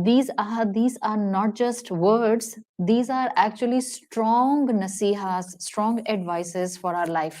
These are not just words, these are actually strong nasihas, strong advices for our life.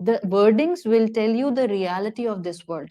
The wordings will tell you the reality of this world.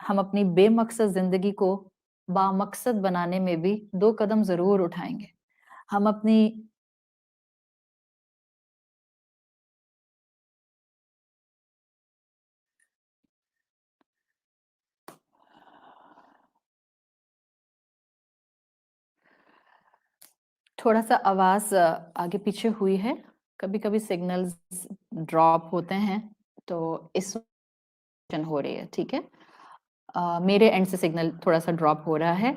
ہم اپنی بے مقصد زندگی کو بامقصد بنانے میں بھی 2 قدم ضرور اٹھائیں گے. ہم اپنی تھوڑا سا آواز آگے پیچھے ہوئی ہے. کبھی کبھی سگنلز ڈراپ ہوتے ہیں تو اس ہو رہی ہے. ٹھیک ہے, میرے اینڈ سے سگنل تھوڑا سا ڈراپ ہو رہا ہے.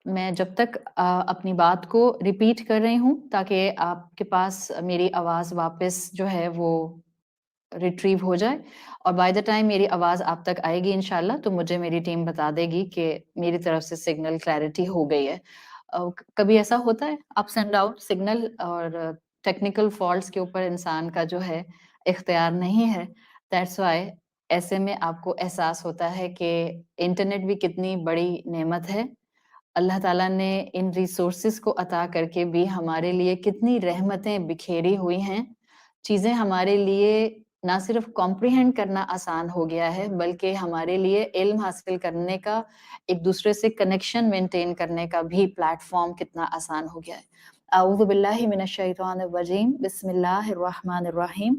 میں جب تک اپنی بات کو ریپیٹ کر رہی ہوں تاکہ آپ کے پاس میری آواز واپس جو ہے وہ ریٹریو ہو جائے, اور بائی دا ٹائم میری آواز آپ تک آئے گی انشاءاللہ تو مجھے میری ٹیم بتا دے گی کہ میری طرف سے سگنل کلیئرٹی ہو گئی ہے. کبھی ایسا ہوتا ہے اپس اینڈ ڈاؤن سگنل اور ٹیکنیکل فالٹس کے اوپر انسان کا جو ہے اختیار نہیں ہے. دیٹس وائی ایسے میں آپ کو احساس ہوتا ہے کہ انٹرنیٹ بھی کتنی بڑی نعمت ہے. اللہ تعالیٰ نے ان ریسورسز کو عطا کر کے بھی ہمارے لیے کتنی رحمتیں بکھیری ہوئی ہیں. چیزیں ہمارے لیے نہ صرف کمپریہینڈ کرنا آسان ہو گیا ہے بلکہ ہمارے لیے علم حاصل کرنے کا, ایک دوسرے سے کنیکشن مینٹین کرنے کا بھی پلیٹ فارم کتنا آسان ہو گیا ہے. اعوذ باللہ من الشیطان الرجیم, بسم اللہ الرحمن الرحیم.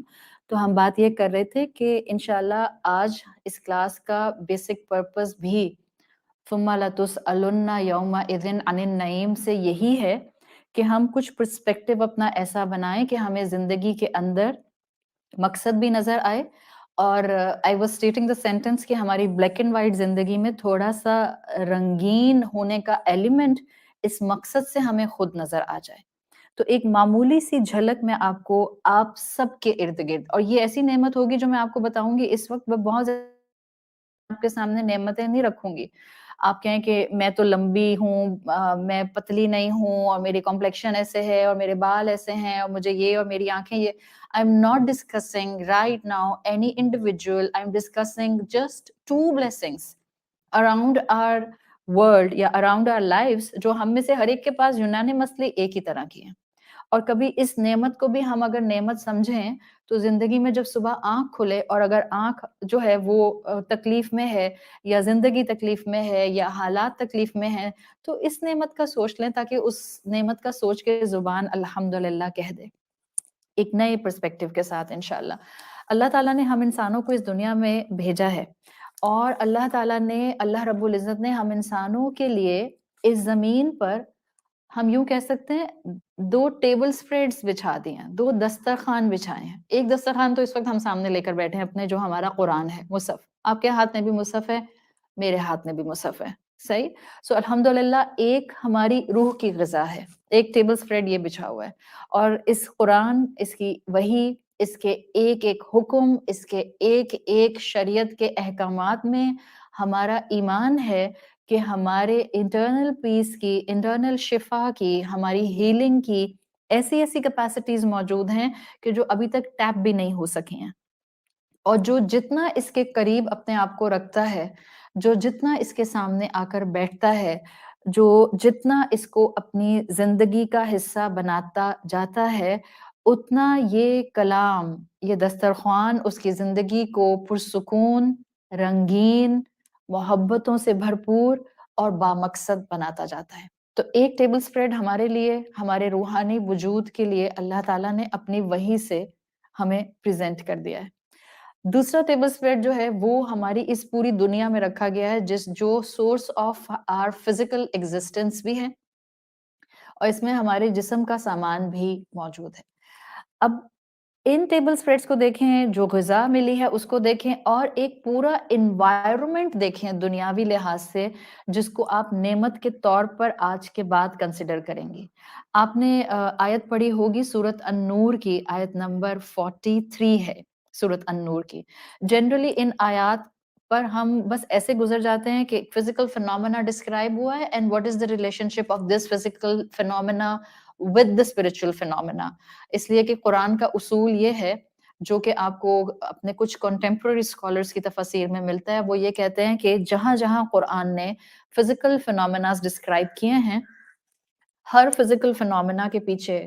تو ہم بات یہ کر رہے تھے کہ انشاءاللہ آج اس کلاس کا بیسک پرپس بھی ثم لتسألن یومئذ عن النعیم سے یہی ہے کہ ہم کچھ پرسپیکٹیو اپنا ایسا بنائیں کہ ہمیں زندگی کے اندر مقصد بھی نظر آئے. اور I was stating the sentence کہ ہماری بلیک اینڈ وائٹ زندگی میں تھوڑا سا رنگین ہونے کا ایلیمنٹ اس مقصد سے ہمیں خود نظر آ جائے. تو ایک معمولی سی جھلک میں آپ کو آپ سب کے ارد گرد, اور یہ ایسی نعمت ہوگی جو میں آپ کو بتاؤں گی اس وقت میں بہت آپ کے سامنے نعمتیں نہیں رکھوں گی. آپ کہیں کہ میں تو لمبی ہوں, میں پتلی نہیں ہوں, اور میری کمپلیکشن ایسے ہے, اور میرے بال ایسے ہیں, اور مجھے یہ, اور میری آنکھیں یہ. I'm not discussing right now any individual. I'm discussing just 2 blessings around our world یا around our lives جو ہم میں سے ہر ایک کے پاس یونانیمسلی ایک ہی طرح کی ہیں. اور کبھی اس نعمت کو بھی ہم اگر نعمت سمجھیں تو زندگی میں جب صبح آنکھ کھلے اور اگر آنکھ جو ہے وہ تکلیف میں ہے یا زندگی تکلیف میں ہے یا حالات تکلیف میں ہیں تو اس نعمت کا سوچ لیں تاکہ اس نعمت کا سوچ کے زبان الحمدللہ کہہ دے ایک نئے پرسپیکٹیو کے ساتھ انشاءاللہ. اللہ تعالیٰ نے ہم انسانوں کو اس دنیا میں بھیجا ہے, اور اللہ تعالیٰ نے, اللہ رب العزت نے ہم انسانوں کے لیے اس زمین پر, ہم یوں کہہ سکتے ہیں, 2 ٹیبل سپریڈز بچھا دی ہیں, 2 دسترخوان بچھائے ہیں. ایک دسترخوان تو اس وقت ہم سامنے لے کر بیٹھے ہیں اپنے, جو ہمارا قرآن ہے, مصحف. آپ کے ہاتھ میں بھی مصحف ہے, میرے ہاتھ میں بھی مصحف ہے, صحیح. سو الحمدللہ ایک ہماری روح کی غذا ہے, ایک ٹیبل سپریڈ یہ بچھا ہوا ہے. اور اس قرآن, اس کی وحی, اس کے ایک ایک حکم, اس کے ایک ایک شریعت کے احکامات میں ہمارا ایمان ہے کہ ہمارے انٹرنل پیس کی, انٹرنل شفا کی, ہماری ہیلنگ کی ایسی ایسی کیپیسٹیز موجود ہیں کہ جو ابھی تک ٹیپ بھی نہیں ہو سکی ہیں. اور جو جتنا اس کے قریب اپنے آپ کو رکھتا ہے, جو جتنا اس کے سامنے آ کر بیٹھتا ہے, جو جتنا اس کو اپنی زندگی کا حصہ بناتا جاتا ہے, اتنا یہ کلام, یہ دسترخوان اس کی زندگی کو پرسکون, رنگین, محبتوں سے بھرپور اور بامقصد بناتا جاتا ہے. تو ایک ٹیبل سپریڈ ہمارے لیے, ہمارے روحانی وجود کے لیے اللہ تعالیٰ نے اپنی وحی سے ہمیں پریزنٹ کر دیا ہے. دوسرا ٹیبل سپریڈ جو ہے وہ ہماری اس پوری دنیا میں رکھا گیا ہے, جو source of our physical existence بھی ہے, اور اس میں ہمارے جسم کا سامان بھی موجود ہے. اب ان ٹیبل سپریڈس کو دیکھیں, جو غذا ملی ہے اس کو دیکھیں, اور ایک پورا انوائرمنٹ دیکھیں دنیاوی لحاظ سے, جس کو آپ نعمت کے طور پر آج کے بعد کنسیڈر کریں گی. آپ نے آیت پڑھی ہوگی سورۃ النور کی, آیت نمبر 43 ہے سورۃ النور کی. جنرلی ان آیات پر ہم بس ایسے گزر جاتے ہیں کہ فزیکل فینومینا ڈسکرائب ہوا ہے, and what is the relationship of this physical phenomena with the spiritual phenomena. اس لیے کہ قرآن کا اصول یہ ہے, جو کہ آپ کو اپنے کچھ کنٹمپرری اسکالرس کی تفاسیر میں ملتا ہے, وہ یہ کہتے ہیں کہ جہاں جہاں قرآن نے فزیکل فینومیناز ڈسکرائب کیے ہیں, ہر فزیکل فینومینا کے پیچھے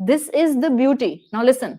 This is the beauty. Now listen,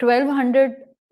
1200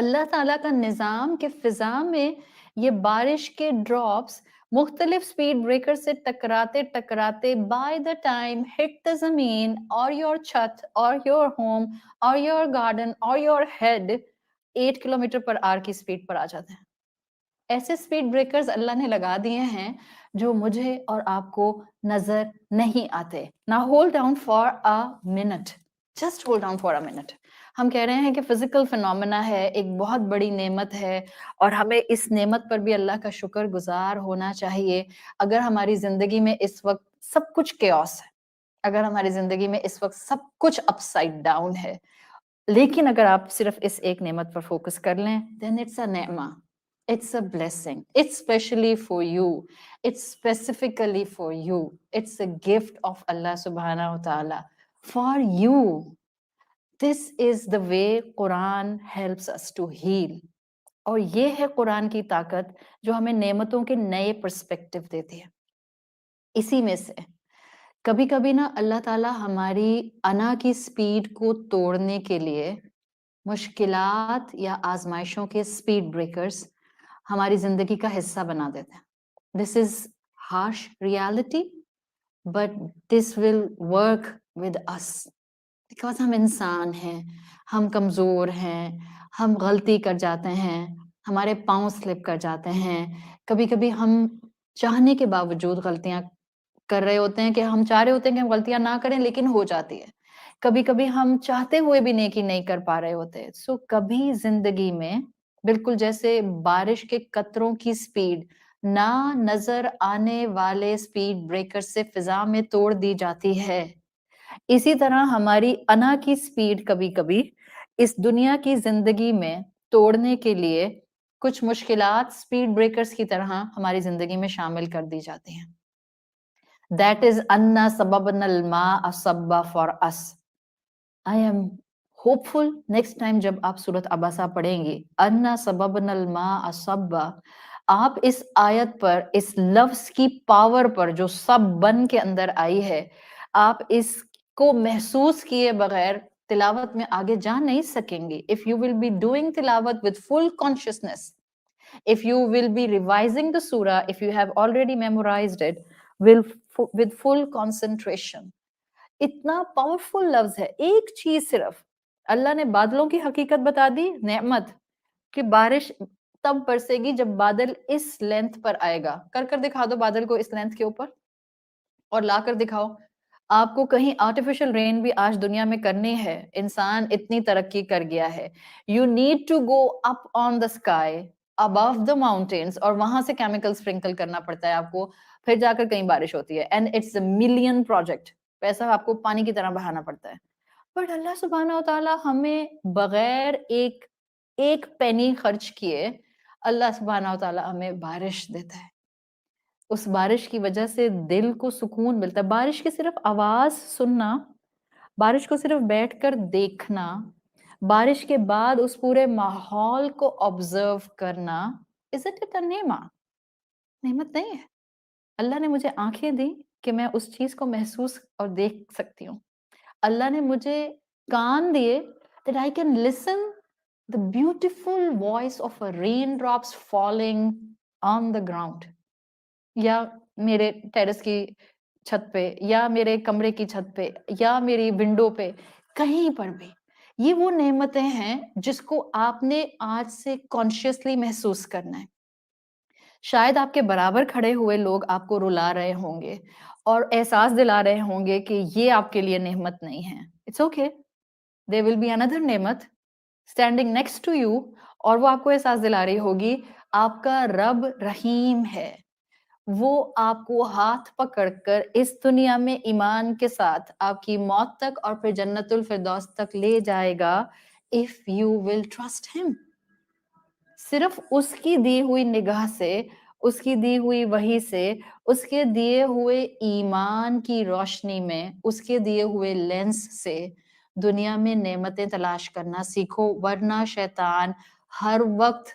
اللہ تعالیٰ کا نظام کہ فضا میں یہ بارش کے ڈراپس مختلف سپیڈ بریکر سے ٹکراتے ٹکراتے بائی دا ٹائم ہٹ دا زمین اور یور چھت اور یور ہوم اور یور گارڈن اور یور ہیڈ 8 کلومیٹر پر آور کی سپیڈ پر آ جاتے ہیں. ایسے سپیڈ بریکرز اللہ نے لگا دیے ہیں جو مجھے اور آپ کو نظر نہیں آتے. نا hold down for a minute, just hold down for a minute. ہم کہہ رہے ہیں کہ فزیکل فنومینا ہے, ایک بہت بڑی نعمت ہے, اور ہمیں اس نعمت پر بھی اللہ کا شکر گزار ہونا چاہیے. اگر ہماری زندگی میں اس وقت سب کچھ کیوس ہے, اگر ہماری زندگی میں اس وقت سب کچھ اپ سائڈ ڈاؤن ہے, لیکن اگر آپ صرف اس ایک نعمت پر فوکس کر لیں, then it's a نعمہ, it's a blessing, it's specially for you, it's specifically for you, it's a gift of Allah subhanahu wa ta'ala for you. This is the way Quran helps us to heal. اور یہ ہے قرآن کی طاقت جو ہمیں نعمتوں کے نئے پرسپیکٹو دیتی ہے. اسی میں سے کبھی کبھی نا اللہ تعالیٰ ہماری انا کی سپیڈ کو توڑنے کے لیے مشکلات یا آزمائشوں کے سپیڈ بریکرز ہماری زندگی کا حصہ بنا دیتے ہیں. This is harsh reality, but this will work with us, because ہم انسان ہیں, ہم کمزور ہیں, ہم غلطی کر جاتے ہیں, ہمارے پاؤں سلپ کر جاتے ہیں. کبھی کبھی ہم چاہنے کے باوجود غلطیاں کر رہے ہوتے ہیں, کہ ہم چاہ رہے ہوتے ہیں کہ ہم غلطیاں نہ کریں, لیکن ہو جاتی ہے. کبھی کبھی ہم چاہتے ہوئے بھی نیکی نہیں کر پا رہے ہوتے. سو کبھی زندگی میں بالکل جیسے بارش کے قطروں کی سپیڈ نہ نظر آنے والے سپیڈ بریکر سے فضا میں توڑ دی جاتی ہے, اسی طرح ہماری انا کی سپیڈ کبھی کبھی اس دنیا کی زندگی میں توڑنے کے لیے کچھ مشکلات سپیڈ بریکرز کی طرح ہماری زندگی میں شامل کر دی جاتی ہیں. That is anna sababna al-ma'a sabba for us. I am hopeful next time جب آپ سورۃ عبسہ پڑھیں گی, انا سببنا الماء صبا, آپ اس آیت پر, اس لفظ کی پاور پر جو سب بن کے اندر آئی ہے, آپ اس کو محسوس کیے بغیر تلاوت میں آگے جا نہیں سکیں گے. If you will be doing تلاوت with full consciousness, if you will be revising the surah, if you have already memorized it, with full concentration. اتنا پاورفل لفظ ہے. ایک چیز صرف اللہ نے بادلوں کی حقیقت بتا دی, نعمت کہ بارش تب برسے گی جب بادل اس لینتھ پر آئے گا. کر دکھا دو بادل کو اس لینتھ کے اوپر, اور لا کر دکھاؤ. آپ کو کہیں آرٹیفیشل رین بھی آج دنیا میں کرنی ہے, انسان اتنی ترقی کر گیا ہے. You need to go up on the sky above the mountains, اور وہاں سے کیمیکل سپرنکل کرنا پڑتا ہے آپ کو, پھر جا کر کہیں بارش ہوتی ہے. And it's a million project, پیسہ آپ کو پانی کی طرح بہانا پڑتا ہے. بٹ اللہ سبحانہ و تعالیٰ ہمیں بغیر ایک پینی خرچ کیے, اللہ سبحانہ و تعالیٰ ہمیں بارش دیتا ہے. اس بارش کی وجہ سے دل کو سکون ملتا ہے. بارش کی صرف آواز سننا, بارش کو صرف بیٹھ کر دیکھنا, بارش کے بعد اس پورے ماحول کو آبزرو کرنا, isn't it a نعمہ؟ نعمت نہیں ہے. اللہ نے مجھے آنکھیں دی کہ میں اس چیز کو محسوس اور دیکھ سکتی ہوں. اللہ نے مجھے کان دیے that I can listen the beautiful voice of a raindrops falling on the ground. یا میرے ٹیرس کی چھت پہ, یا میرے کمرے کی چھت پہ, یا میری ونڈو پہ, کہیں پر بھی. یہ وہ نعمتیں ہیں جس کو آپ نے آج سے کانشیسلی محسوس کرنا ہے. شاید آپ کے برابر کھڑے ہوئے لوگ آپ کو رلا رہے ہوں گے اور احساس دلا رہے ہوں گے کہ یہ آپ کے لیے نعمت نہیں ہے. It's okay, there will be another نعمت standing next to you, اور وہ آپ کو احساس دلا رہی ہوگی آپ کا رب رحیم ہے. وہ آپ کو ہاتھ پکڑ کر اس دنیا میں ایمان کے ساتھ آپ کی موت تک اور پھر جنت الفردوس تک لے جائے گا, if you will trust him. صرف اس کی دی ہوئی نگاہ سے, اس کی دی ہوئی وحی سے, اس کے دیے ہوئے ایمان کی روشنی میں, اس کے دیے ہوئے لینس سے دنیا میں نعمتیں تلاش کرنا سیکھو, ورنہ شیطان ہر وقت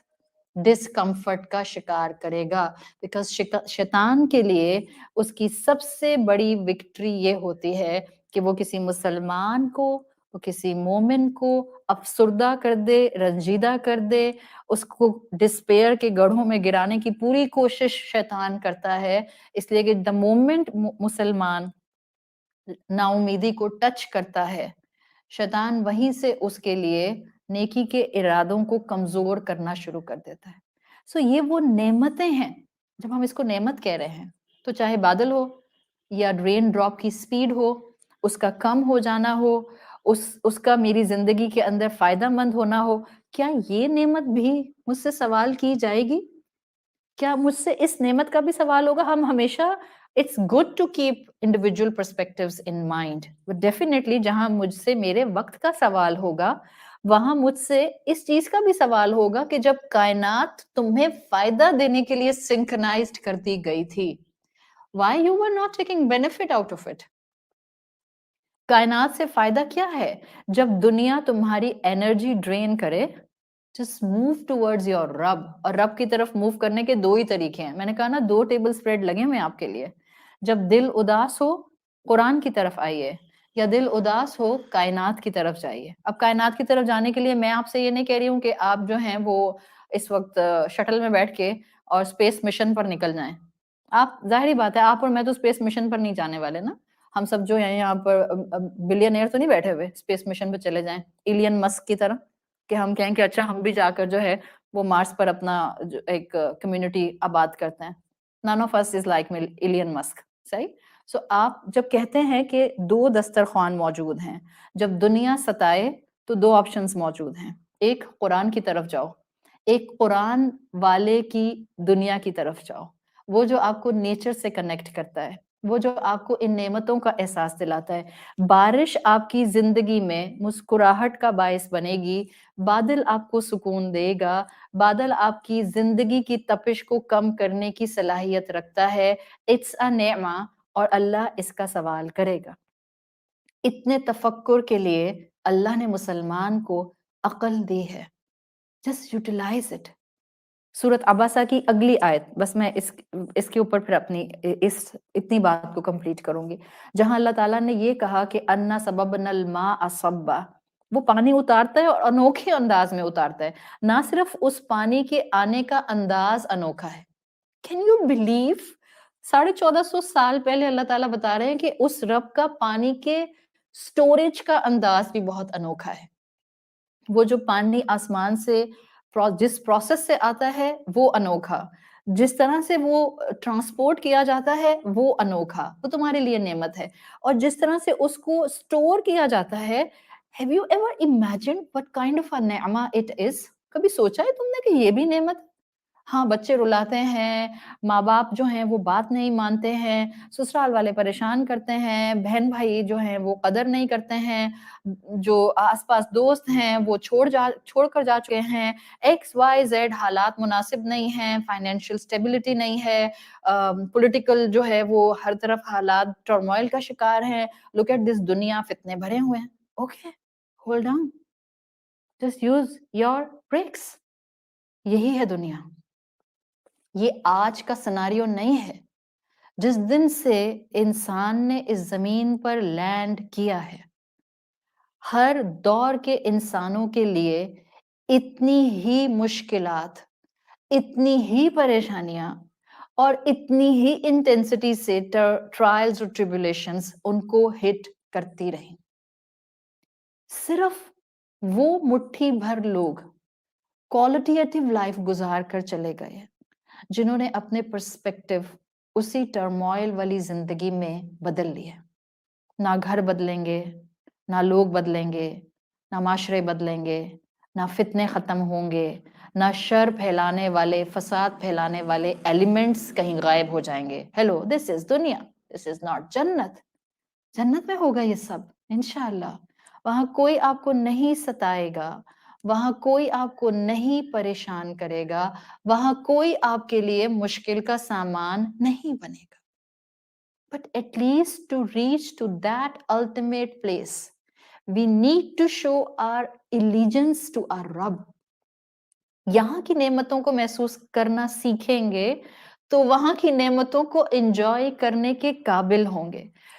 ڈسکمفرٹ کا شکار کرے گا. بیکاز شیطان کے لیے اس کی سب سے بڑی وکٹری یہ ہوتی ہے کہ وہ کسی مسلمان کو وہ کسی مومن کو افسردہ کر دے، رنجیدہ کر دے، اس کو ڈسپیئر کے گڑھوں میں گرانے کی پوری کوشش شیطان کرتا ہے، اس لیے کہ دا مومنٹ مسلمان نا امیدی کو ٹچ کرتا ہے، شیطان وہیں سے اس کے لیے نیکی کے ارادوں کو کمزور کرنا شروع کر دیتا ہے۔ سو یہ وہ نعمتیں ہیں، جب ہم اس کو نعمت کہہ رہے ہیں تو چاہے بادل ہو یا رین ڈراپ کی سپیڈ ہو، اس کا کم ہو جانا ہو، اس کا میری زندگی کے اندر فائدہ مند ہونا ہو، کیا یہ نعمت بھی مجھ سے سوال کی جائے گی؟ کیا مجھ سے اس نعمت کا بھی سوال ہوگا؟ ہم ہمیشہ it's good to keep individual perspectives in mind, but definitely جہاں مجھ سے میرے وقت کا سوال ہوگا، وہاں مجھ سے اس چیز کا بھی سوال ہوگا کہ جب کائنات تمہیں فائدہ دینے کے لیے سنکرنائزڈ کرتی گئی تھی، why you were not taking benefit out of it؟ کائنات سے فائدہ کیا ہے؟ جب دنیا تمہاری انرجی ڈرین کرے، just move towards your رب، اور رب کی طرف موو کرنے کے دو ہی طریقے ہیں، میں نے کہا نا 2 ٹیبل سپریڈ لگے ہوئے آپ کے لیے، جب دل اداس ہو قرآن کی طرف آئیے، یا دل اداس ہو کائنات کی طرف جائیے۔ اب کائنات کی طرف جانے کے لیے میں آپ سے یہ نہیں کہہ رہی ہوں کہ آپ جو ہیں وہ اس وقت شٹل میں بیٹھ کے اور اسپیس مشن پر نکل جائیں۔ آپ ظاہری بات ہے آپ اور میں تو اسپیس مشن پر نہیں جانے والے نا، ہم سب جو ہیں یہاں پر بلینئر تو نہیں بیٹھے ہوئے اسپیس مشن پہ چلے جائیں ایلین مسک کی طرح، کہ ہم کہیں کہ اچھا ہم بھی جا کر جو ہے وہ مارس پر اپنا ایک کمیونٹی آباد کرتے ہیں۔ none of us is like Elon Musk, صحیح؟ سو آپ جب کہتے ہیں کہ 2 دسترخوان موجود ہیں، جب دنیا ستائے تو 2 آپشنز موجود ہیں، ایک قرآن کی طرف جاؤ، ایک قرآن والے کی دنیا کی طرف جاؤ، وہ جو آپ کو نیچر سے کنیکٹ کرتا ہے، وہ جو آپ کو ان نعمتوں کا احساس دلاتا ہے۔ بارش آپ کی زندگی میں مسکراہٹ کا باعث بنے گی، بادل آپ کو سکون دے گا، بادل آپ کی زندگی کی تپش کو کم کرنے کی صلاحیت رکھتا ہے، اٹس اے نعمہ، اور اللہ اس کا سوال کرے گا۔ اتنے تفکر کے لیے اللہ نے مسلمان کو عقل دی ہے، جسٹ یوٹیلائز اٹ۔ سورت عباسہ کی اگلی آیت، بس میں اس کے اوپر پھر اپنی اتنی بات کو کمپلیٹ کروں گی، جہاں اللہ تعالیٰ نے یہ کہا کہ اَنَّا سَبَبْنَا الْمَاءَ صَبًّا، وہ پانی اتارتا ہے اور انوکھے انداز میں اتارتا ہے، نہ صرف اس پانی کے آنے کا انداز انوکھا ہے۔ کین یو بلیو 1450 سال پہلے اللہ تعالیٰ بتا رہے ہیں کہ اس رب کا پانی کے سٹوریج کا انداز بھی بہت انوکھا ہے۔ وہ جو پانی آسمان سے جس پروسیس سے آتا ہے وہ انوکھا، جس طرح سے وہ ٹرانسپورٹ کیا جاتا ہے وہ انوکھا، وہ تمہارے لیے نعمت ہے، اور جس طرح سے اس کو سٹور کیا جاتا ہے، have you ever imagined what kind of a نعمہ it is؟ کبھی سوچا ہے تم نے کہ یہ بھی نعمت؟ ہاں بچے رلاتے ہیں، ماں باپ جو ہیں وہ بات نہیں مانتے ہیں، سسرال والے پریشان کرتے ہیں، بہن بھائی جو ہیں وہ قدر نہیں کرتے ہیں، جو آس پاس دوست ہیں وہ چھوڑ کر جا چکے ہیں، ایکس وائی زیڈ حالات مناسب نہیں ہیں، فائنینشیل سٹیبلٹی نہیں ہے، پولیٹیکل جو ہے وہ ہر طرف حالات ٹرموائل کا شکار ہیں، لک ایٹ دس دنیا فتنے بھرے ہوئے ہیں۔ Okay, hold on, just use your brakes. یہی ہے دنیا، یہ آج کا سناریو نہیں ہے۔ جس دن سے انسان نے اس زمین پر لینڈ کیا ہے، ہر دور کے انسانوں کے لیے اتنی ہی مشکلات، اتنی ہی پریشانیاں اور اتنی ہی انٹینسٹی سے ٹرائلز اور ٹریبولیشنز ان کو ہٹ کرتی رہیں۔ صرف وہ مٹھی بھر لوگ کوالٹیٹیو لائف گزار کر چلے گئے جنہوں نے اپنے پرسپیکٹیو اسی ٹرموائل والی زندگی میں بدل لیے۔ نہ گھر بدلیں گے، نہ لوگ بدلیں گے، نہ معاشرے بدلیں گے، نہ فتنے ختم ہوں گے، نہ شر پھیلانے والے، فساد پھیلانے والے ایلیمنٹس کہیں غائب ہو جائیں گے۔ ہیلو، دس از دنیا، دس از ناٹ جنت۔ جنت میں ہوگا یہ سب انشاءاللہ، وہاں کوئی آپ کو نہیں ستائے گا، وہاں کوئی آپ کو نہیں پریشان کرے گا، وہاں کوئی آپ کے لیے مشکل کا سامان نہیں بنے گا۔ But at least to reach to that ultimate place, we need to show our allegiance to our رب۔ یہاں کی نعمتوں کو محسوس کرنا سیکھیں گے تو وہاں کی نعمتوں کو انجوائے کرنے کے قابل ہوں گے۔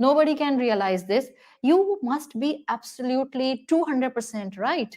nobody can realize this, you must be absolutely 200% right।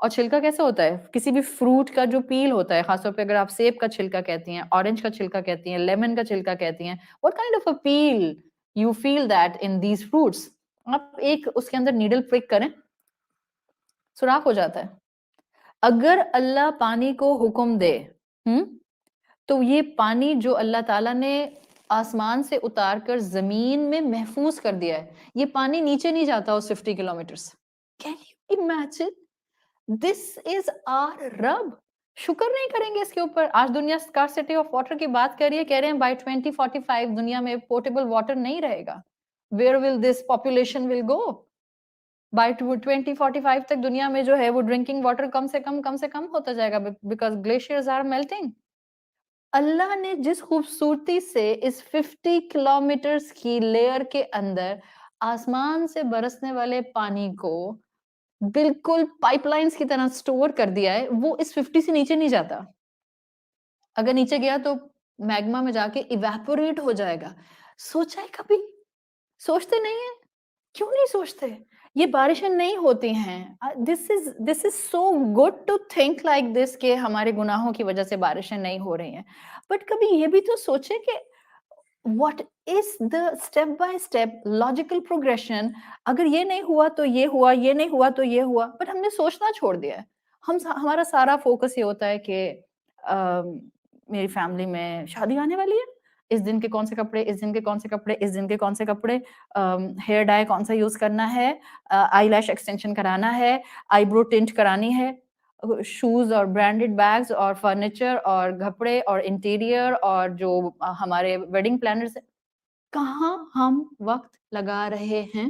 اور چھلکا کیسا ہوتا ہے؟ کسی بھی فروٹ کا جو پیل ہوتا ہے، خاص طور پہ اگر آپ سیب کا چھلکا کہتی ہیں، اورنج کا چھلکا کہتی ہیں، لیمن کا چھلکا کہتی ہیں، what kind of a peel you feel that in these fruits؟ آپ ایک اس کے اندر نیڈل پرک کریں، سوراخ ہو جاتا ہے۔ اگر اللہ پانی کو حکم دے تو یہ پانی جو اللہ تعالیٰ نے آسمان سے اتار کر زمین میں محفوظ کر دیا ہے، یہ پانی نیچے نہیں جاتا اس 50 کلومیٹر سے۔ Can you imagine؟ This is our رب۔ شکر نہیں کریں گے اس کے اوپر۔ آج دنیا scarcity of water کی بات کر رہی ہے، کہہ رہے ہیں by 2045 دنیا میں potable water نہیں رہے گا۔ Where will this population will go؟ by 2045 تک دنیا میں جو ہے وہ ڈرنکنگ واٹر کم سے کم ہوتا جائے گا because glaciers are melting۔ اللہ نے جس خوبصورتی سے اس 50 کلومیٹرز کی لیئر کے اندر آسمان سے برسنے والے پانی کو بالکل پائپ لائنز کی طرح سٹور کر دیا ہے، وہ اس 50 سے نیچے نہیں جاتا۔ اگر نیچے گیا تو میگما میں جا کے ایویپوریٹ ہو جائے گا۔ سوچا ہے کبھی؟ سوچتے نہیں ہیں؟ کیوں نہیں سوچتے؟ یہ بارشیں نہیں ہوتی ہیں۔ this is so good to think like this کہ ہمارے گناہوں کی وجہ سے بارشیں نہیں ہو رہی ہیں، بٹ کبھی یہ بھی تو سوچے کہ what is the step by step logical progression؟ اگر یہ نہیں ہوا تو یہ ہوا، یہ نہیں ہوا تو یہ ہوا، بٹ ہم نے سوچنا چھوڑ دیا ہے۔ ہمارا سارا فوکس یہ ہوتا ہے کہ میری فیملی میں شادی آنے والی ہے، اس دن کے کون سے کپڑے، اس دن کے کون سے کپڑے، اس دن کے کون سے کپڑے، ہیئر ڈائی کون سا یوز کرنا ہے، آئی لیش ایکسٹینشن کرانا ہے، آئی برو ٹنٹ کرانی ہے، شوز اور برانڈڈ بیگز اور فرنیچر اور کپڑے اور انٹیریئر اور جو ہمارے ویڈنگ پلانرز ہیں، کہاں ہم وقت لگا رہے ہیں؟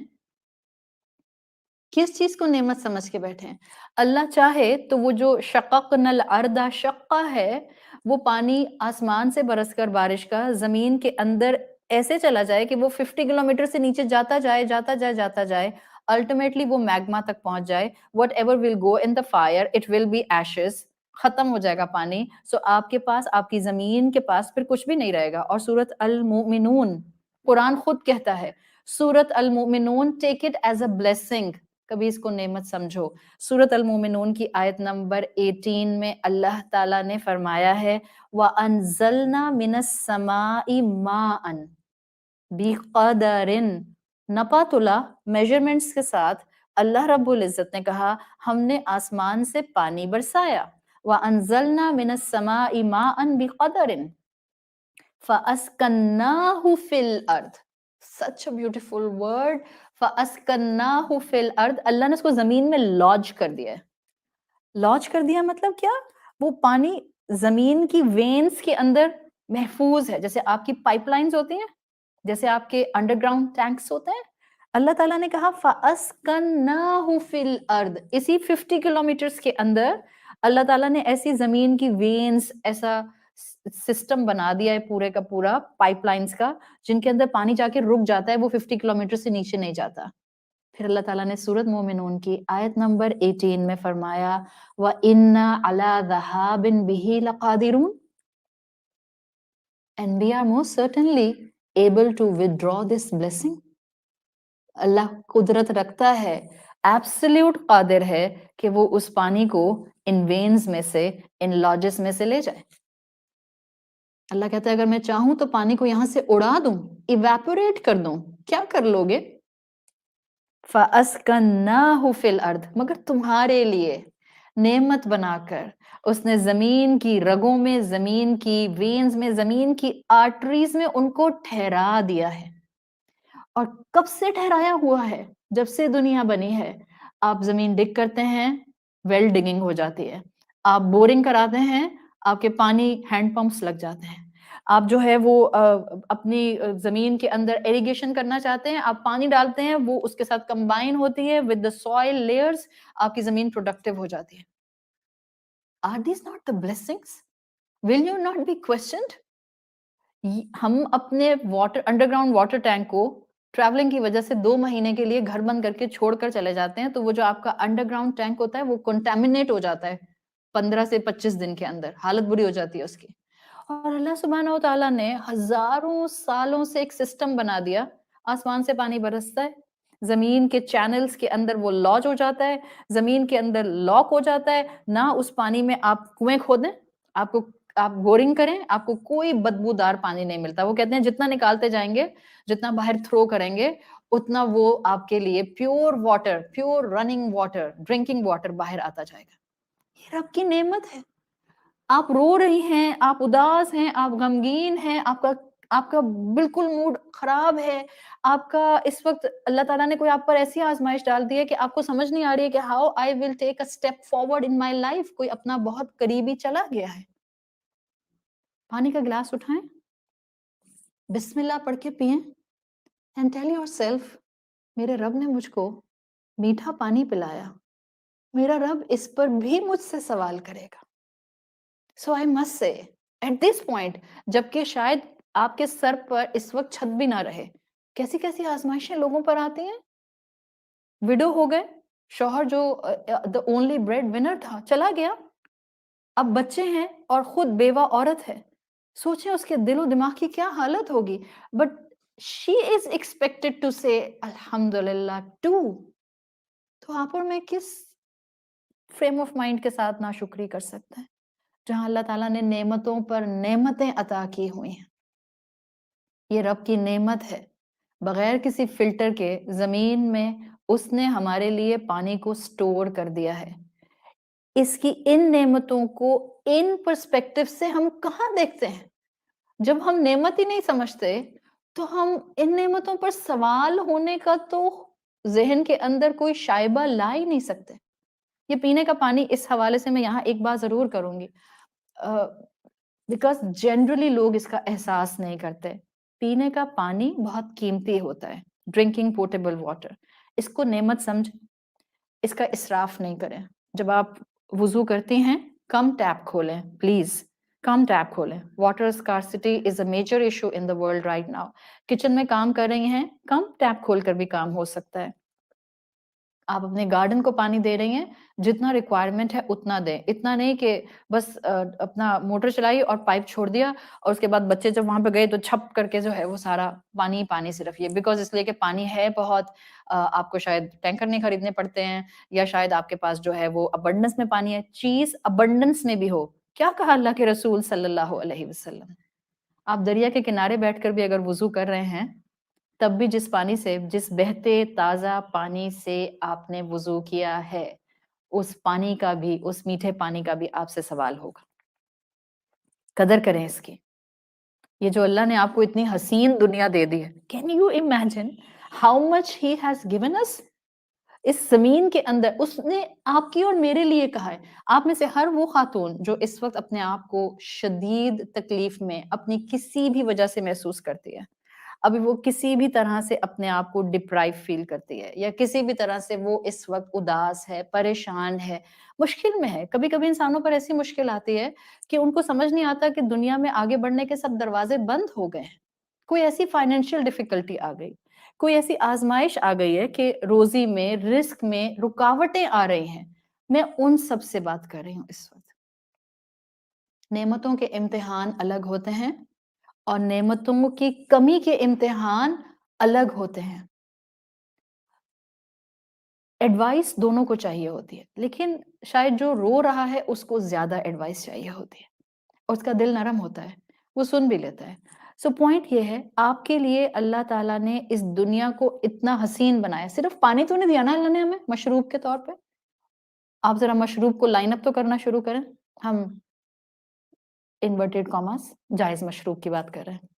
کس چیز کو نعمت سمجھ کے بیٹھے ہیں؟ اللہ چاہے تو وہ جو شققنا الارض شقا ہے، وہ پانی آسمان سے برس کر بارش کا زمین کے اندر ایسے چلا جائے کہ وہ 50 کلومیٹر سے نیچے جاتا جائے، الٹیمیٹلی وہ میگما تک پہنچ جائے۔ Whatever will go in the fire it will be ashes, ختم ہو جائے گا پانی۔ سو آپ کے پاس، آپ کی زمین کے پاس پھر کچھ بھی نہیں رہے گا۔ اور سورۃ المؤمنون، قرآن خود کہتا ہے، سورۃ المؤمنون take it as a blessing, کبھی اس کو نعمت سمجھو۔ سورۃ المؤمنون کی آیت نمبر 18 میں اللہ تعالیٰ نے فرمایا ہے وَأَنزَلْنَا مِنَ السَّمَاءِ مَاءً بِقَدَرٍ، نپا تلا میجرمنٹس کے ساتھ اللہ رب العزت نے کہا ہم نے آسمان سے پانی برسایا۔ وَأَنزَلْنَا مِنَ السَّمَاءِ مَاءً بِقَدَرٍ فَأَسْكَنَّاهُ فِي الْأَرْضِ، such a beautiful word، فَأَسْكَنَّاهُ فِي الْأَرْضِ، اللہ نے اس کو زمین میں لانچ کر دیا ہے۔ لانچ کر دیا مطلب کیا؟ وہ پانی زمین کی وینز کے اندر محفوظ ہے، جیسے آپ کی پائپ لائنز ہوتی ہیں، جیسے آپ کے انڈر گراؤنڈ ٹینکس ہوتے ہیں۔ اللہ تعالیٰ نے کہا فَأَسْكَنَّاهُ فِي الْأَرْضِ، اسی 50 کلومیٹرز کے اندر اللہ تعالیٰ نے ایسی زمین کی وینز، ایسا سسٹم بنا دیا ہے پورے کا پورا پائپ لائنز کا، جن کے اندر پانی جا کے رک جاتا ہے، وہ 50 کلومیٹر سے نیچے نہیں جاتا۔ پھر اللہ تعالیٰ نے سورۃ مومنون کی آیت نمبر 18 میں فرمایا وَإِنَّا عَلَىٰ ذَهَابٍ بِهِ لَقَادِرُونَ، and we are most certainly able to withdraw this blessing۔ اللہ قدرت رکھتا ہے، ایبسلیوٹ قادر ہے کہ وہ اس پانی کو ان وینز میں سے، ان لاجز میں سے لے جائے۔ اللہ کہتا ہے اگر میں چاہوں تو پانی کو یہاں سے اڑا دوں، ایویپوریٹ کر دوں، کیا کر لو گے؟ فَأَسْكَنَّاهُ فِي الْأَرْضِ، مگر تمہارے لیے نعمت بنا کر اس نے زمین کی رگوں میں، زمین کی وینز میں، زمین کی آرٹریز میں ان کو ٹھہرا دیا ہے۔ اور کب سے ٹھہرایا ہوا ہے؟ جب سے دنیا بنی ہے۔ آپ زمین ڈگ کرتے ہیں، ویل ڈگنگ ہو جاتی ہے۔ آپ بورنگ کراتے ہیں، آپ کے پانی ہینڈ پمپس لگ جاتے ہیں۔ آپ جو ہے وہ اپنی زمین کے اندر ایریگیشن کرنا چاہتے ہیں، آپ پانی ڈالتے ہیں، وہ اس کے ساتھ کمبائن ہوتی ہے ود دا سوئل لیئرز، آپ کی زمین پروڈکٹیو ہو جاتی ہے۔ Are these not the blessings؟ Will you not be questioned؟ ہم اپنے انڈر گراؤنڈ واٹر ٹینک کو ٹریولنگ کی وجہ سے 2 مہینے کے لیے گھر بند کر کے چھوڑ کر چلے جاتے ہیں، تو وہ جو آپ کا انڈر گراؤنڈ ٹینک ہوتا ہے وہ کنٹامینیٹ ہو جاتا ہے 15 سے 25 دن کے اندر، حالت بری ہو جاتی ہے اس کی۔ اور اللہ سبحانہ و تعالیٰ نے ہزاروں سالوں سے ایک سسٹم بنا دیا، آسمان سے پانی برستا ہے، زمین کے چینلز کے اندر وہ لodge ہو جاتا ہے، زمین کے اندر لاک ہو جاتا ہے، نہ اس پانی میں آپ کنویں کھودیں، آپ بورنگ کریں، آپ کو کوئی بدبودار پانی نہیں ملتا۔ وہ کہتے ہیں جتنا نکالتے جائیں گے، جتنا باہر تھرو کریں گے، اتنا وہ آپ کے لیے pure water, pure running water, drinking water باہر آتا جائے گا۔ یہ رب کی نعمت ہے۔ آپ رو رہی ہیں، آپ اداس ہیں، آپ غمگین ہیں، آپ کا بالکل موڈ خراب ہے، آپ کا اس وقت اللہ تعالیٰ نے کوئی آپ پر ایسی آزمائش ڈال دی ہے کہ آپ کو سمجھ نہیں آ رہی ہے کہ how I will take a step forward in my life, کوئی اپنا بہت قریبی چلا گیا ہے۔ پانی کا گلاس اٹھائیں، بسم اللہ پڑھ کے پئیں، اینڈ ٹیل یور سیلف میرے رب نے مجھ کو میٹھا پانی پلایا، میرا رب اس پر بھی مجھ سے سوال کرے گا۔ So I must say, at this point, جبکہ شاید آپ کے سر پر اس وقت چھت بھی نہ رہے، کیسی کیسی آزمائشیں لوگوں پر آتی ہیں۔ وڈو ہو گئے، شوہر جو the only bread winner تھا چلا گیا، اب بچے ہیں اور خود بیوہ عورت ہے، سوچیں اس کے دل و دماغ کی کیا حالت ہوگی، but she is expected to say الحمدللہ too۔ تو آپ اور میں کس فریم آف مائنڈ کے ساتھ ناشکری کر سکتے ہیں جہاں اللہ تعالیٰ نے نعمتوں پر نعمتیں عطا کی ہوئی ہیں۔ یہ رب کی نعمت ہے، بغیر کسی فلٹر کے زمین میں اس نے ہمارے لیے پانی کو سٹور کر دیا ہے۔ اس کی ان نعمتوں کو ان پرسپیکٹو سے ہم کہاں دیکھتے ہیں؟ جب ہم نعمت ہی نہیں سمجھتے تو ہم ان نعمتوں پر سوال ہونے کا تو ذہن کے اندر کوئی شائبہ لا ہی نہیں سکتے۔ یہ پینے کا پانی، اس حوالے سے میں یہاں ایک بات ضرور کروں گی، بیکاز جنرلی لوگ اس کا احساس نہیں کرتے۔ پینے کا پانی بہت قیمتی ہوتا ہے، ڈرنکنگ پورٹیبل واٹر، اس کو نعمت سمجھ، اس کا اسراف نہیں کریں۔ جب آپ وضو کرتی ہیں کم ٹیپ کھولیں پلیز، کم ٹیپ کھولیں۔ Water scarcity is a major issue in the world right now. Kitchen میں کام کر رہی ہیں، کم ٹیپ کھول کر بھی کام ہو سکتا ہے۔ آپ اپنے گارڈن کو پانی دے رہی ہیں، جتنا ریکوائرمنٹ ہے اتنا دیں، اتنا نہیں کہ بس اپنا موٹر چلائی اور پائپ چھوڑ دیا اور اس کے بعد بچے جب وہاں پہ گئے تو چھپ کر کے جو ہے وہ سارا پانی پانی صرف یہ، بیکاز اس لیے کہ پانی ہے بہت، آپ کو شاید ٹینکر نہیں خریدنے پڑتے ہیں، یا شاید آپ کے پاس جو ہے وہ ابنڈنس میں پانی ہے۔ چیز ابنڈنس میں بھی ہو، کیا کہا اللہ کے رسول صلی اللہ علیہ وسلم، آپ دریا کے کنارے بیٹھ کر بھی اگر وضو کر رہے ہیں تب بھی جس پانی سے، جس بہتے تازہ پانی سے آپ نے وضو کیا ہے، اس پانی کا بھی، اس میٹھے پانی کا بھی آپ سے سوال ہوگا۔ قدر کریں اس کی۔ یہ جو اللہ نے آپ کو اتنی حسین دنیا دے دی ہے، can you imagine how much he has given us? اس زمین کے اندر اس نے آپ کی اور میرے لیے کہا ہے۔ آپ میں سے ہر وہ خاتون جو اس وقت اپنے آپ کو شدید تکلیف میں اپنی کسی بھی وجہ سے محسوس کرتی ہے، ابھی وہ کسی بھی طرح سے اپنے آپ کو ڈپرائیو فیل کرتی ہے، یا کسی بھی طرح سے وہ اس وقت اداس ہے، پریشان ہے، مشکل میں ہے۔ کبھی کبھی انسانوں پر ایسی مشکل آتی ہے کہ ان کو سمجھ نہیں آتا کہ دنیا میں آگے بڑھنے کے سب دروازے بند ہو گئے ہیں، کوئی ایسی فائنینشیل ڈیفیکلٹی آ گئی، کوئی ایسی آزمائش آ گئی ہے کہ روزی میں، رزق میں رکاوٹیں آ رہی ہیں۔ میں ان سب سے بات کر رہی ہوں اس وقت۔ نعمتوں کے امتحان الگ ہوتے ہیں اور نعمتوں کی کمی کے امتحان الگ ہوتے ہیں۔ ایڈوائس دونوں کو چاہیے ہوتی ہے، لیکن شاید جو رو رہا ہے اس کو زیادہ ایڈوائس چاہیے ہوتی ہے، اور اس کا دل نرم ہوتا ہے، وہ سن بھی لیتا ہے۔ سو پوائنٹ یہ ہے، آپ کے لیے اللہ تعالیٰ نے اس دنیا کو اتنا حسین بنایا، صرف پانی تو نہیں دیا نا اللہ نے ہمیں مشروب کے طور پہ۔ آپ ذرا مشروب کو لائن اپ تو کرنا شروع کریں۔ ہم انورٹیڈ کاماس جائز مشروب کی بات کر رہے ہیں۔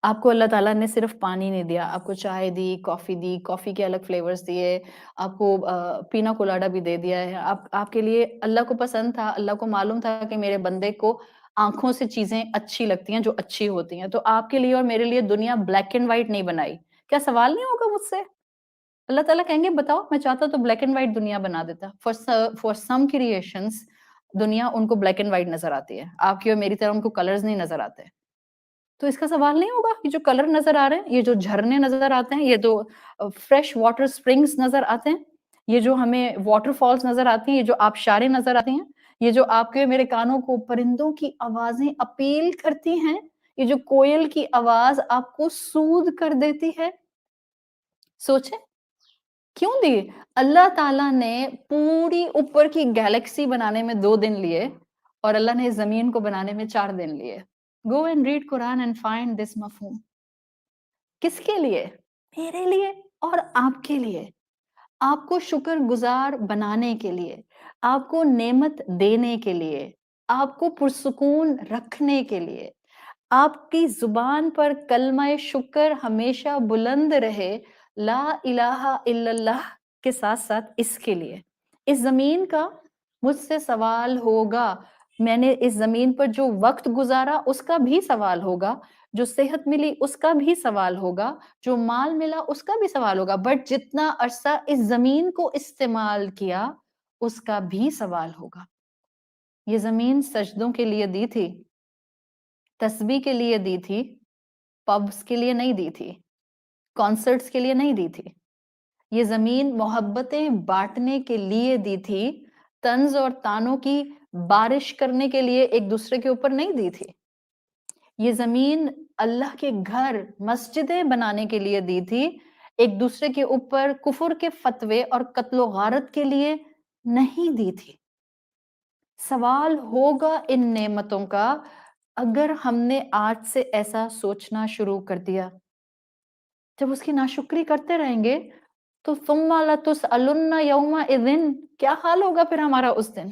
آپ کو اللہ تعالیٰ نے صرف پانی نہیں دیا، آپ کو چائے دی، کافی کے الگ فلیورز دیے، آپ کو پینا کولاڈا بھی دے دیا ہے۔ آپ کے لیے اللہ کو پسند تھا، اللہ کو معلوم تھا کہ میرے بندے کو آنکھوں سے چیزیں اچھی لگتی ہیں جو اچھی ہوتی ہیں، تو آپ کے لیے اور میرے لیے دنیا بلیک اینڈ وائٹ نہیں بنائی۔ کیا سوال نہیں ہوگا مجھ سے؟ اللہ تعالیٰ کہیں گے بتاؤ، میں چاہتا تو بلیک اینڈ وائٹ دنیا بنا دیتا۔ فار سم کریشنز دنیا ان کو بلیک اینڈ وائٹ نظر آتی ہے، آپ کی اور میری طرح ان کو کلرز نہیں نظر آتے۔ تو اس کا سوال نہیں ہوگا، یہ جو کلر نظر آ رہے ہیں، یہ جو جھرنے نظر آتے ہیں، یہ جو فریش واٹر سپرنگز نظر آتے ہیں، یہ جو ہمیں واٹر فالز نظر آتی ہیں، یہ جو آبشاریں نظر آتی ہیں، یہ جو آپ کے میرے کانوں کو پرندوں کی آوازیں اپیل کرتی ہیں، یہ جو کوئل کی آواز آپ کو سود کر دیتی ہے، سوچیں کیوں دی؟ اللہ تعالیٰ نے پوری اوپر کی گیلیکسی بنانے میں 2 دن لیے اور اللہ نے زمین کو بنانے میں 4 دن لیے. Go and read Quran and find this مفہوم. کس کے لیے؟ میرے لیے اور آپ کے لیے. آپ کو شکر گزار بنانے کے لیے، آپ کو نعمت دینے کے لیے، آپ کو پرسکون رکھنے کے لیے، آپ کی زبان پر کلمہ شکر ہمیشہ بلند رہے، لا الہ الا اللہ کے ساتھ ساتھ اس کے لیے. اس زمین کا مجھ سے سوال ہوگا، میں نے اس زمین پر جو وقت گزارا اس کا بھی سوال ہوگا، جو صحت ملی اس کا بھی سوال ہوگا، جو مال ملا اس کا بھی سوال ہوگا، بٹ جتنا عرصہ اس زمین کو استعمال کیا اس کا بھی سوال ہوگا. یہ زمین سجدوں کے لیے دی تھی، تسبیح کے لیے دی تھی، پبز کے لیے نہیں دی تھی، کانسرٹس کے لیے نہیں دی تھی. یہ زمین محبتیں بانٹنے کے لیے دی تھی، طنز اور تانوں کی بارش کرنے کے لیے ایک دوسرے کے اوپر نہیں دی تھی. یہ زمین اللہ کے گھر مسجدیں بنانے کے لیے دی تھی، ایک دوسرے کے اوپر کفر کے فتوے اور قتل و غارت کے لیے نہیں دی تھی. سوال ہوگا ان نعمتوں کا اگر ہم نے آج سے ایسا سوچنا شروع کر دیا. جب اس کی ناشکری کرتے رہیں گے تو ثم لتسألن یومئذ، کیا حال ہوگا پھر ہمارا اس دن.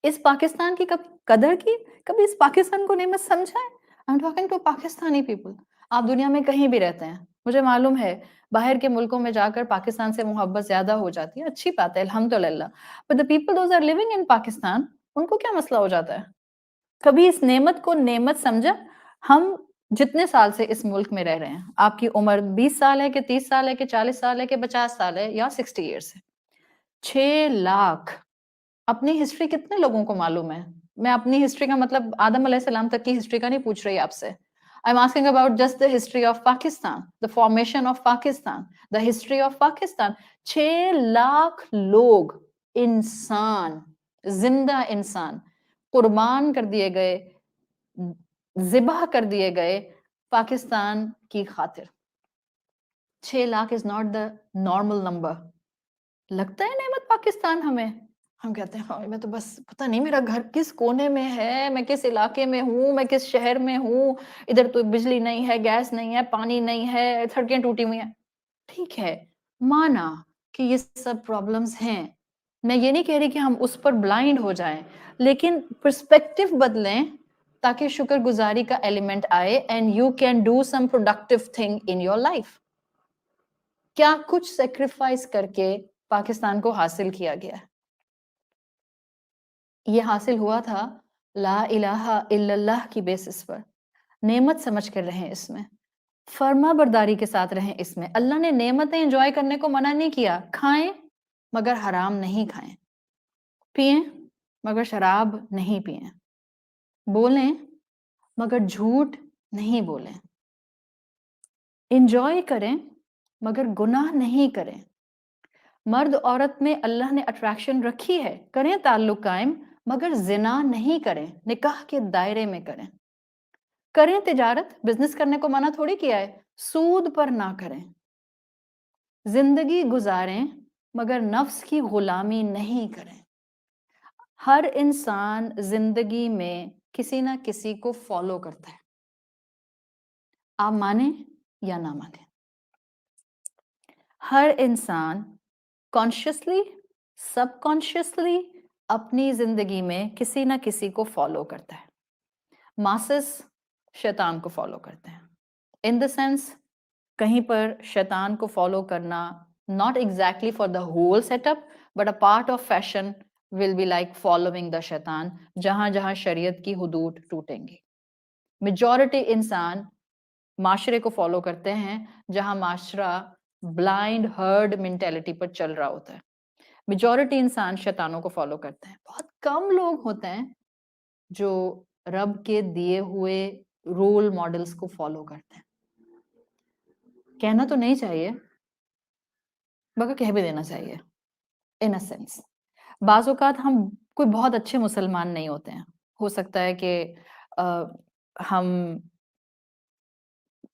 اس پاکستان کی کبھی قدر کی، کبھی اس پاکستان کو نعمت سمجھا ہے؟ I'm talking to Pakistani people. آپ دنیا میں کہیں بھی رہتے ہیں، مجھے معلوم ہے باہر کے ملکوں میں جا کر پاکستان سے محبت زیادہ ہو جاتی ہے، اچھی بات ہے الحمدللہ. But the people those are living in Pakistan, ان کو کیا مسئلہ ہو جاتا ہے؟ کبھی اس نعمت کو نعمت سمجھا؟ ہم جتنے سال سے اس ملک میں رہ رہے ہیں، آپ کی عمر 20 سال ہے کہ 30 سال ہے کہ 40 سال ہے کہ 50 سال ہے یا 60 ایئرس ہے. 6 لاکھ. اپنی ہسٹری کتنے لوگوں کو معلوم ہے؟ میں اپنی ہسٹری کا مطلب آدم علیہ السلام تک کی ہسٹری کا نہیں پوچھ رہی آپ سے. I'm asking about just the history of Pakistan, the formation of Pakistan, the history of Pakistan. 6 lakh لوگ، انسان، زندہ انسان قربان کر دیے گئے، ذبح کر دیے گئے پاکستان کی خاطر. 6 lakh is not the normal number. لگتا ہے نعمت پاکستان ہمیں؟ ہم کہتے ہیں ہاں میں تو بس پتہ نہیں میرا گھر کس کونے میں ہے، میں کس علاقے میں ہوں، میں کس شہر میں ہوں، ادھر تو بجلی نہیں ہے، گیس نہیں ہے، پانی نہیں ہے، سڑکیں ٹوٹی ہوئی ہیں. ٹھیک ہے، مانا کہ یہ سب پرابلمز ہیں. میں یہ نہیں کہہ رہی کہ ہم اس پر بلائنڈ ہو جائیں، لیکن پرسپیکٹیو بدلیں تاکہ شکر گزاری کا ایلیمنٹ آئے and you can do some productive thing in your life. کیا کچھ سیکریفائس کر کے پاکستان کو حاصل کیا گیا؟ یہ حاصل ہوا تھا لا الہ الا اللہ کی بیسس پر. نعمت سمجھ کر رہیں اس میں، فرما برداری کے ساتھ رہیں اس میں. اللہ نے نعمتیں انجوائے کرنے کو منع نہیں کیا. کھائیں مگر حرام نہیں کھائیں، پئیں مگر شراب نہیں پئیں، بولیں مگر جھوٹ نہیں بولیں، انجوائے کریں مگر گناہ نہیں کریں. مرد عورت میں اللہ نے اٹریکشن رکھی ہے، کریں تعلق قائم مگر زنا نہیں کریں، نکاح کے دائرے میں کریں. کریں تجارت، بزنس کرنے کو منع تھوڑی کیا ہے، سود پر نہ کریں. زندگی گزاریں مگر نفس کی غلامی نہیں کریں. ہر انسان زندگی میں کسی نہ کسی کو فالو کرتا ہے، آپ مانیں یا نہ مانیں. ہر انسان کانشیسلی، سب کانشیسلی اپنی زندگی میں کسی نہ کسی کو فالو کرتا ہے. ماسس شیطان کو فالو کرتے ہیں. ان دا سینس کہیں پر شیطان کو فالو کرنا not exactly for the whole setup but a part of fashion will be like following the شیطان، جہاں جہاں شریعت کی حدود ٹوٹیں گی. میجورٹی انسان معاشرے کو فالو کرتے ہیں جہاں معاشرہ بلائنڈ ہرڈ مینٹیلٹی پر چل رہا ہوتا ہے. میجورٹی انسان شیطانوں کو فالو کرتے ہیں. بہت کم لوگ ہوتے ہیں جو رب کے دیے ہوئے رول ماڈلز کو فالو کرتے ہیں. کہنا تو نہیں چاہیے مگر کہہ بھی دینا چاہیے ان اے سینس. بعض اوقات ہم کوئی بہت اچھے مسلمان نہیں ہوتے ہیں، ہو سکتا ہے کہ ہم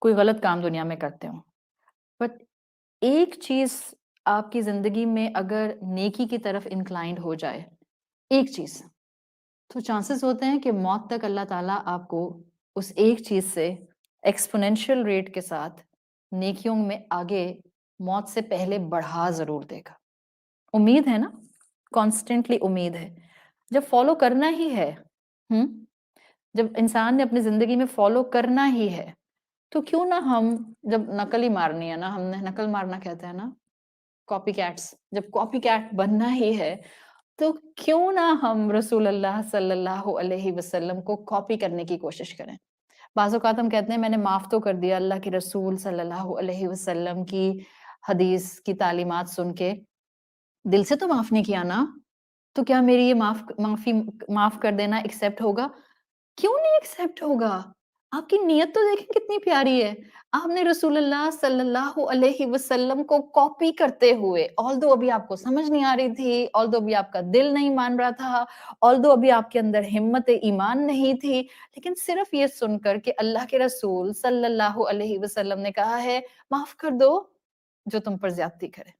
کوئی غلط کام دنیا میں کرتے ہوں، بٹ ایک چیز آپ کی زندگی میں اگر نیکی کی طرف انکلائنڈ ہو جائے، ایک چیز، تو چانسز ہوتے ہیں کہ موت تک اللہ تعالیٰ آپ کو اس ایک چیز سے ایکسپونینشیل ریٹ کے ساتھ نیکیوں میں آگے موت سے پہلے بڑھا ضرور دے گا۔ امید ہے نا، کانسٹنٹلی امید ہے۔ جب فالو کرنا ہی ہے، جب انسان نے اپنی زندگی میں فالو کرنا ہی ہے، تو کیوں نہ ہم، جب نقل ہی مارنی ہے نا، ہم نے نقل مارنا کہتے ہیں نا، کاپی کیٹس، جب کاپی کیٹ بننا ہی ہے تو کیوں نہ ہم رسول اللہ صلی اللہ علیہ وسلم کو کاپی کرنے کی کوشش کریں۔ بعض اوقات ہم کہتے ہیں میں نے معاف تو کر دیا اللہ کے رسول صلی اللہ علیہ وسلم کی حدیث کی تعلیمات سن کے، دل سے تو معاف نہیں کیا نا، تو کیا میری یہ معاف کر دینا ایکسیپٹ ہوگا؟ کیوں نہیں ایکسیپٹ ہوگا؟ آپ کی نیت تو دیکھیں کتنی پیاری ہے۔ آپ نے رسول اللہ صلی اللہ علیہ وسلم کو کاپی کرتے ہوئے، although ابھی آپ کو سمجھ نہیں آ رہی تھی، although ابھی آپ کا دل نہیں مان رہا تھا، although ابھی آپ کے اندر ہمت ایمان نہیں تھی، لیکن صرف یہ سن کر کہ اللہ کے رسول صلی اللہ علیہ وسلم نے کہا ہے معاف کر دو جو تم پر زیادتی کرے،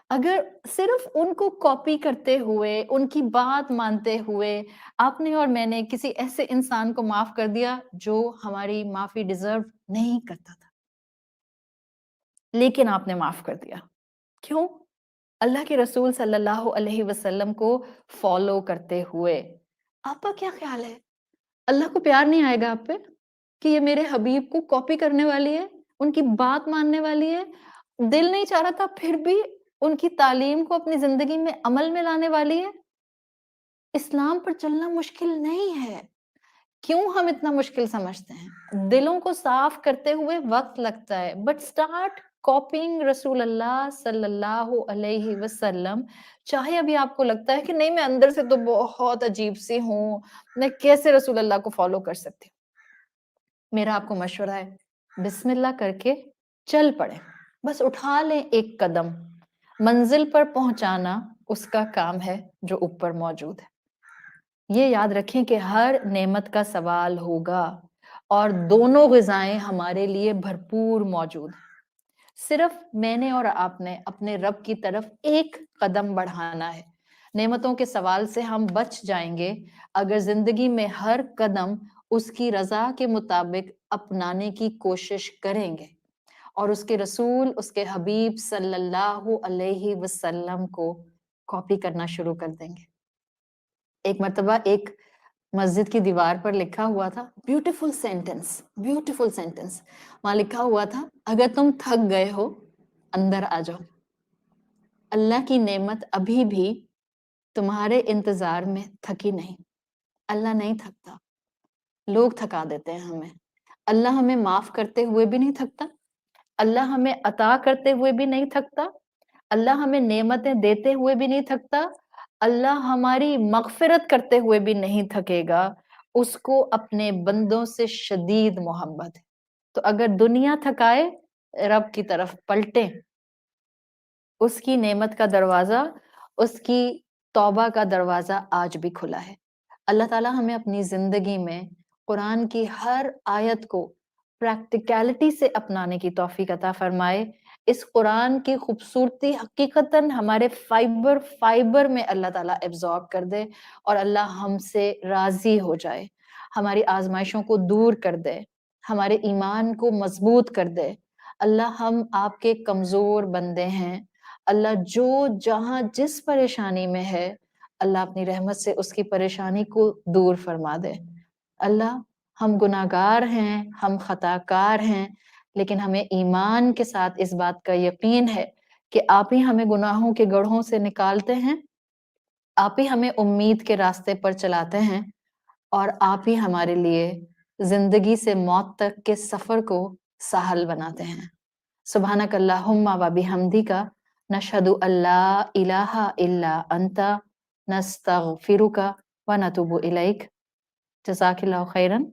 اگر صرف ان کو کاپی کرتے ہوئے، ان کی بات مانتے ہوئے آپ نے اور میں نے کسی ایسے انسان کو معاف کر دیا جو ہماری معافی ڈیزرو نہیں کرتا تھا، لیکن آپ نے معاف کر دیا، کیوں؟ اللہ کے رسول صلی اللہ علیہ وسلم کو فالو کرتے ہوئے۔ آپ کا کیا خیال ہے؟ اللہ کو پیار نہیں آئے گا آپ پہ کہ یہ میرے حبیب کو کاپی کرنے والی ہے، ان کی بات ماننے والی ہے، دل نہیں چاہ رہا تھا پھر بھی ان کی تعلیم کو اپنی زندگی میں عمل میں لانے والی ہے؟ اسلام پر چلنا مشکل نہیں ہے، کیوں ہم اتنا مشکل سمجھتے ہیں؟ دلوں کو صاف کرتے ہوئے وقت لگتا ہے، بٹ اسٹارٹ کاپینگ رسول اللہ صلی اللہ علیہ وسلم۔ چاہے ابھی آپ کو لگتا ہے کہ نہیں میں اندر سے تو بہت عجیب سی ہوں، میں کیسے رسول اللہ کو فالو کر سکتی ہوں، میرا آپ کو مشورہ ہے بسم اللہ کر کے چل پڑے، بس اٹھا لیں ایک قدم، منزل پر پہنچانا اس کا کام ہے جو اوپر موجود ہے۔ یہ یاد رکھیں کہ ہر نعمت کا سوال ہوگا اور دونوں غذائیں ہمارے لیے بھرپور موجود ہیں، صرف میں نے اور آپ نے اپنے رب کی طرف ایک قدم بڑھانا ہے۔ نعمتوں کے سوال سے ہم بچ جائیں گے اگر زندگی میں ہر قدم اس کی رضا کے مطابق اپنانے کی کوشش کریں گے اور اس کے رسول، اس کے حبیب صلی اللہ علیہ وسلم کو کاپی کرنا شروع کر دیں گے۔ ایک مرتبہ ایک مسجد کی دیوار پر لکھا ہوا تھا، بیوٹیفل سینٹنس، وہاں لکھا ہوا تھا اگر تم تھک گئے ہو اندر آ جاؤ، اللہ کی نعمت ابھی بھی تمہارے انتظار میں تھکی نہیں، اللہ نہیں تھکتا، لوگ تھکا دیتے ہیں ہمیں، اللہ ہمیں معاف کرتے ہوئے بھی نہیں تھکتا، اللہ ہمیں عطا کرتے ہوئے بھی نہیں تھکتا، اللہ ہمیں نعمتیں دیتے ہوئے بھی نہیں تھکتا، اللہ ہماری مغفرت کرتے ہوئے بھی نہیں تھکے گا، اس کو اپنے بندوں سے شدید محبت ہے۔ تو اگر دنیا تھکائے رب کی طرف پلٹیں، اس کی نعمت کا دروازہ، اس کی توبہ کا دروازہ آج بھی کھلا ہے۔ اللہ تعالیٰ ہمیں اپنی زندگی میں قرآن کی ہر آیت کو پریکٹیکلٹی سے اپنانے کی توفیق عطا فرمائے۔ اس قرآن کی خوبصورتی حقیقتاً ہمارے فائبر میں اللہ تعالیٰ ایبزارب کر دے اور اللہ ہم سے راضی ہو جائے، ہماری آزمائشوں کو دور کر دے، ہمارے ایمان کو مضبوط کر دے۔ اللہ ہم آپ کے کمزور بندے ہیں، اللہ جو جہاں جس پریشانی میں ہے اللہ اپنی رحمت سے اس کی پریشانی کو دور فرما دے۔ اللہ ہم گناہگار ہیں، ہم خطا کار ہیں، لیکن ہمیں ایمان کے ساتھ اس بات کا یقین ہے کہ آپ ہی ہمیں گناہوں کے گڑھوں سے نکالتے ہیں، آپ ہی ہمیں امید کے راستے پر چلاتے ہیں اور آپ ہی ہمارے لیے زندگی سے موت تک کے سفر کو سہل بناتے ہیں۔ سبحانک اللہم و بحمدک نشہد ان لا الہ الا انت نستغفرک و نتوب الیک۔ جزاک اللہ خیراً۔